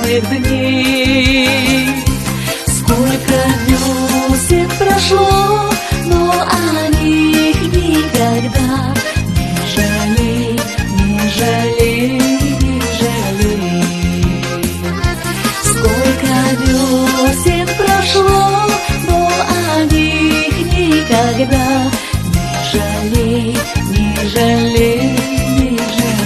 прекрасных дней. Сколько весен прошло, но о них никогда не жалей, не жалей, не жалей. Сколько весен прошло, но о них никогда не жалей, не жалей, не жалей.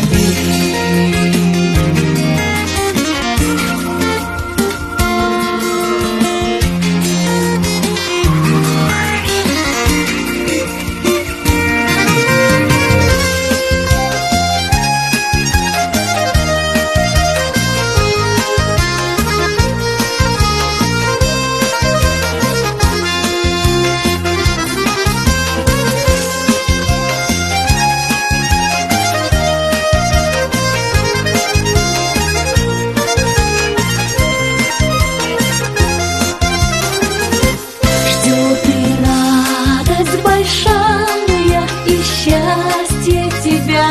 Большая и счастье тебя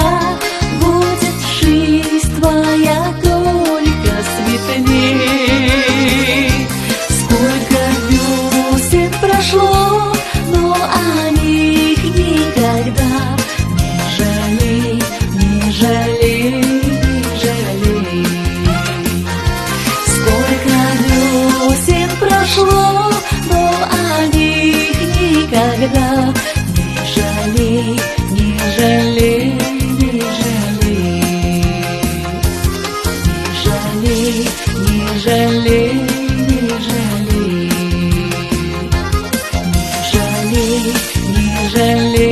будет, жизнь твоя только светлей. Сколько весен прошло, но о них никогда не жалей, не жалей, не жалей. Сколько весен прошло, но о них никогда не жалей, не жалей, не жалей. Не жалей, не жалей, не жалей. Не жалей, не жалей.